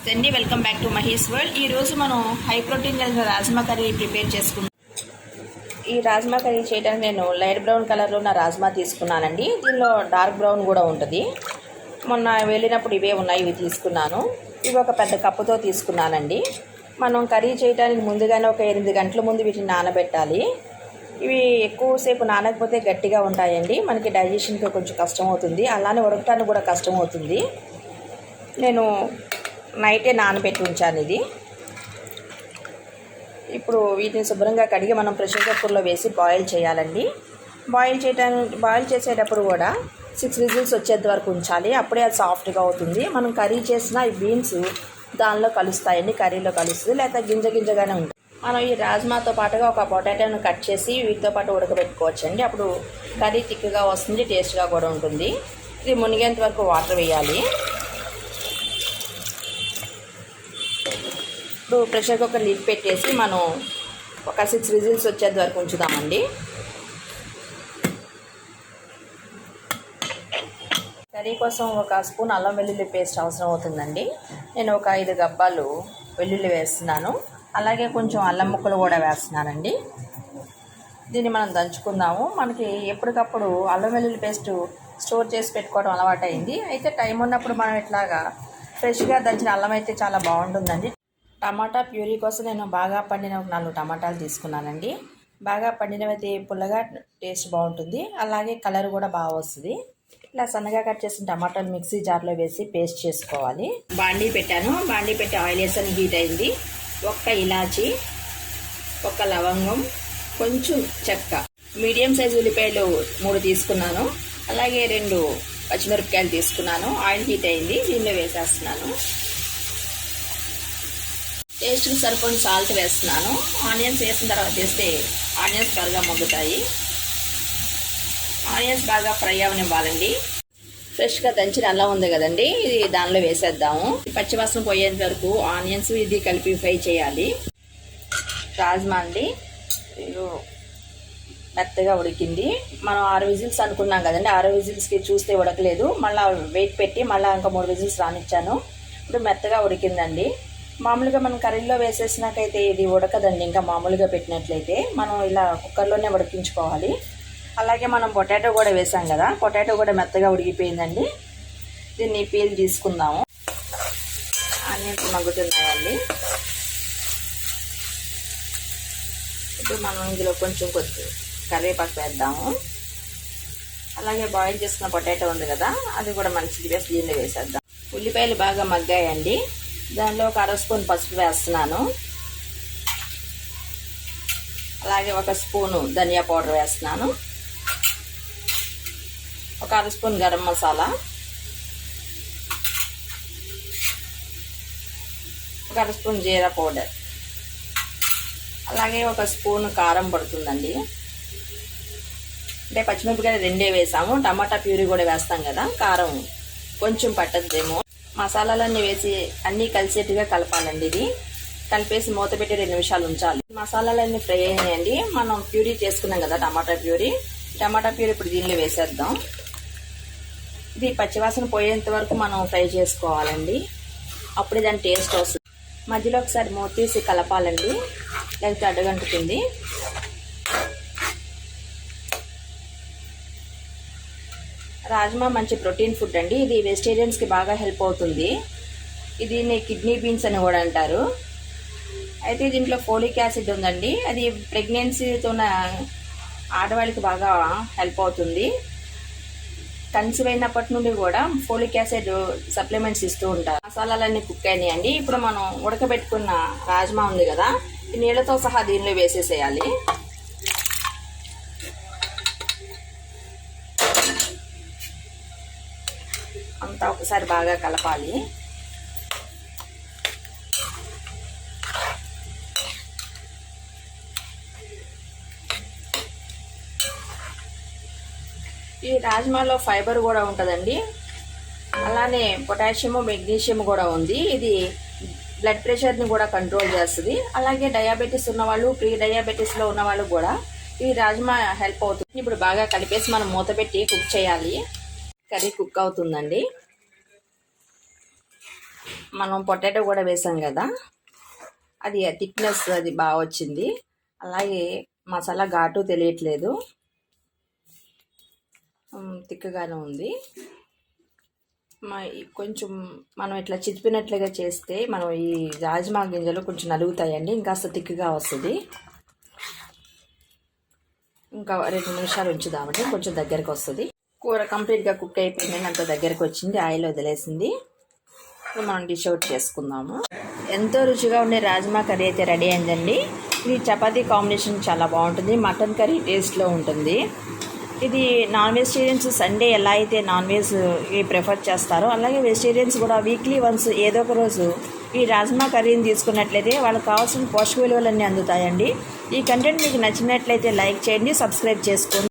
అండి, welcome back to Mahesh world. ఈరోజు మనం హై ప్రోటీన్ కలిగిన రాజ్మా కర్రీ ప్రిపేర్ చేసుకున్నాం. ఈ రాజ్మా కర్రీ చేయడానికి నేను లైట్ బ్రౌన్ కలర్లో ఉన్న రాజ్మా తీసుకున్నానండి. దీనిలో డార్క్ బ్రౌన్ కూడా ఉంటుంది. మొన్న వెళ్ళినప్పుడు ఇవే ఉన్నాయి, ఇవి తీసుకున్నాను. ఇవి ఒక పెద్ద కప్పుతో తీసుకున్నానండి. మనం కర్రీ చేయడానికి ముందుగానే ఒక 8 గంటల ముందు వీటిని నానబెట్టాలి. ఇవి ఎక్కువసేపు నానకపోతే గట్టిగా ఉంటాయండి, మనకి డైజెషన్కి కొంచెం కష్టం అవుతుంది, అలానే ఉడకటానికి కూడా కష్టం అవుతుంది. నేను నైటే నానబెట్టి ఉంచాను ఇది. ఇప్పుడు వీటిని శుభ్రంగా కడిగి మనం ప్రెషర్ కుక్కర్లో వేసి బాయిల్ చేయాలండి. బాయిల్ చేసేటప్పుడు కూడా 6 విజిల్స్ వచ్చేంత వరకు ఉంచాలి, అప్పుడే అది సాఫ్ట్గా అవుతుంది. మనం కర్రీ చేసిన ఈ బీన్స్ దానిలో కలుస్తాయండి, కర్రీలో కలుస్తుంది, లేకపోతే గింజగానే ఉంటుంది. మనం ఈ రాజ్మాతో పాటుగా ఒక పొటాటోను కట్ చేసి వీటితో పాటు ఉడకబెట్టుకోవచ్చండి. అప్పుడు కర్రీ థిక్గా వస్తుంది, టేస్ట్గా కూడా ఉంటుంది. ఇది మునిగేంత వరకు వాటర్ వేయాలి. ఇప్పుడు ప్రెషర్ కుక్కర్ లిడ్ పెట్టేసి మనం ఒక 6 విజిల్స్ వచ్చేంత వరకు ఉంచుదామండి. కర్రీ కోసం ఒక స్పూన్ అల్లం వెల్లుల్లి పేస్ట్ అవసరం అవుతుందండి. నేను ఒక 5 గబ్బాలు వెల్లుల్లి వేస్తున్నాను, అలాగే కొంచెం అల్లం ముక్కలు కూడా వేస్తున్నానండి. దీన్ని మనం దంచుకుందాము. మనకి ఎప్పటికప్పుడు అల్లం వెల్లుల్లి పేస్ట్ స్టోర్ చేసి పెట్టుకోవడం అలవాటైంది. అయితే టైం ఉన్నప్పుడు మనం ఇట్లాగా ఫ్రెష్గా దంచిన అల్లం అయితే చాలా బాగుంటుందండి. టమాటా ప్యూరీ కోసం నేను బాగా పండిన 4 టమాటాలు తీసుకున్నానండి. బాగా పండినవైతే పుల్లగా టేస్ట్ బాగుంటుంది, అలాగే కలర్ కూడా బాగా వస్తుంది. ఇలా సన్నగా కట్ చేసిన టమాటాలు మిక్సీ జార్లో వేసి పేస్ట్ చేసుకోవాలి. బాండీ పెట్టాను, బాండీ పెట్టి ఆయిల్ వేసాను, హీట్ అయింది. ఒక్క ఇలాచి, ఒక లవంగం, కొంచెం చెక్క, మీడియం సైజు ఉల్లిపాయలు 3 తీసుకున్నాను, అలాగే 2 పచ్చిమిరపకాయలు తీసుకున్నాను. ఆయిల్ హీట్ అయింది, దీనిలో వేసేస్తున్నాను. టేస్ట్కి సరిపడిన సాల్ట్ వేస్తున్నాను. ఆనియన్స్ వేసిన తర్వాత వేస్తే ఆనియన్స్ త్వరగా మగ్గుతాయి. ఆనియన్స్ బాగా ఫ్రై అవనివ్వాలండి. ఫ్రెష్గా దంచిన అల్లం ఉంది కదండి, ఇది దానిలో వేసేద్దాము. పచ్చివాసన పోయేంత వరకు ఆనియన్స్ ఇది కలిపి ఫ్రై చేయాలి. రాజ్మా అండి మెత్తగా ఉడికింది. మనం 6 విజిల్స్ అనుకున్నాం కదండి, 6 విజిల్స్కి చూస్తే ఉడకలేదు. మళ్ళీ వెయిట్ పెట్టి మళ్ళీ ఇంకా 3 విజిల్స్ రానిచ్చాను. ఇప్పుడు మెత్తగా ఉడికిందండి. మామూలుగా మనం కర్రీలో వేసేసినాకైతే ఇది ఉడకదండి, ఇంకా మామూలుగా పెట్టినట్లయితే. మనం ఇలా కుక్కర్లోనే ఉడికించుకోవాలి. అలాగే మనం పొటాటో కూడా వేసాం కదా, పొటాటో కూడా మెత్తగా ఉడికిపోయిందండి. దీన్ని పీల్ తీసుకుందాము. ఆనియన్స్ మగ్గుతున్నాయండి. ఇప్పుడు మనం ఇందులో కొంచెం కరివేపాకు వేద్దాము. అలాగే బాయిల్ చేసుకున్న పొటాటో ఉంది కదా, అది కూడా మంచిది వేసి దీనిలో వేసేద్దాం. ఉల్లిపాయలు బాగా మగ్గాయండి. దానిలో ఒక 1/2 స్పూన్ పసుపు వేస్తున్నాను, అలాగే 1 స్పూను ధనియా పౌడర్ వేస్తున్నాను, ఒక 1/2 స్పూన్ గరం మసాలా, ఒక 1/2 స్పూన్ జీరా పౌడర్, అలాగే 1 స్పూన్ కారం పడుతుందండి. అంటే పచ్చిమిరపకాయలు 2 వేసాము, టమాటా ప్యూరీ కూడా వేస్తాం కదా, కారం కొంచెం పట్టదేమో. మసాలాలన్నీ వేసి అన్నీ కలిసేట్టుగా కలపాలండి. ఇది కలిపేసి మూత పెట్టి 2 నిమిషాలు ఉంచాలి. మసాలాలన్నీ ఫ్రై అయినాయండి. మనం ప్యూరీ చేసుకున్నాం కదా, టమాటా ప్యూరీ ఇప్పుడు దీనిలో వేసేద్దాం. ఇది పచ్చివాసన పోయేంత వరకు మనం ఫ్రై చేసుకోవాలండి, అప్పుడే దాని టేస్ట్ వస్తుంది. మధ్యలో ఒకసారి మూత తీసి కలపాలండి, లేకపోతే అడ్డగంటుతుంది. రాజ్మా మంచి ప్రోటీన్ ఫుడ్ అండి. ఇది వెజిటేరియన్స్కి బాగా హెల్ప్ అవుతుంది. దీన్ని కిడ్నీ బీన్స్ అని కూడా అంటారు. అయితే దీంట్లో ఫోలిక్ యాసిడ్ ఉందండి, అది ప్రెగ్నెన్సీతో ఉన్న ఆడవాళ్ళకి బాగా హెల్ప్ అవుతుంది. కన్సీవ్ అయినప్పటి నుండి కూడా ఫోలిక్ యాసిడ్ సప్లిమెంట్స్ ఇస్తూ ఉంటారు. మసాలాలన్నీ కుక్ అయినాయండి. ఇప్పుడు మనం ఉడకబెట్టుకున్న రాజ్మా ఉంది కదా, ఈ నీళ్ళతో సహా దీనిలో వేసేసేయాలి. అంతా ఒకసారి బాగా కలపాలి. ఈ రాజ్మాలో ఫైబర్ కూడా ఉంటుందండి, అలానే పొటాషియము మెగ్నీషియం కూడా ఉంది. ఇది బ్లడ్ ప్రెషర్ని కూడా కంట్రోల్ చేస్తుంది. అలాగే డయాబెటీస్ ఉన్నవాళ్ళు, ప్రీ డయాబెటీస్లో ఉన్న వాళ్ళు కూడా ఈ రాజ్మా హెల్ప్ అవుతుంది. ఇప్పుడు బాగా కలిపేసి మనం మూత పెట్టి కుక్ చేయాలి. కర్రీ కుక్ అవుతుందండి. మనం పొటాటో కూడా వేసాం కదా, అది థిక్నెస్ అది బాగా వచ్చింది. అలాగే మసాలా ఘాటు తెలియట్లేదు, తిక్కగానే ఉంది. కొంచెం మనం ఇట్లా చితిపినట్లుగా చేస్తే మనం ఈ రాజ్మా గింజలు కొంచెం నలుగుతాయండి, ఇంకాస్త తిక్కుగా వస్తుంది. ఇంకా 2 నిమిషాలు ఉంచుదామంటే కొంచెం దగ్గరకు వస్తుంది. కూర కంప్లీట్గా కుక్ అయిపోయింది, అంత దగ్గరకు వచ్చింది, ఆయిల్ వదిలేసింది. మనం డిష్ అవుట్ చేసుకుందాము. ఎంతో రుచిగా ఉండే రాజ్మా కర్రీ అయితే రెడీ అయిందండి. ఇది చపాతీ కాంబినేషన్ చాలా బాగుంటుంది, మటన్ కర్రీ టేస్ట్లో ఉంటుంది. ఇది నాన్ వెజిటేరియన్స్ సండే ఎలా అయితే నాన్ వెజ్ ప్రిఫర్ చేస్తారో, అలాగే వెజిటేరియన్స్ కూడా వీక్లీ వన్స్ ఏదో ఒక రోజు ఈ రాజ్మా కర్రీని తీసుకున్నట్లయితే వాళ్ళకి కావాల్సిన పోషక విలువలన్నీ అందుతాయండి. ఈ కంటెంట్ మీకు నచ్చినట్లయితే లైక్ చేయండి, సబ్స్క్రైబ్ చేసుకోండి.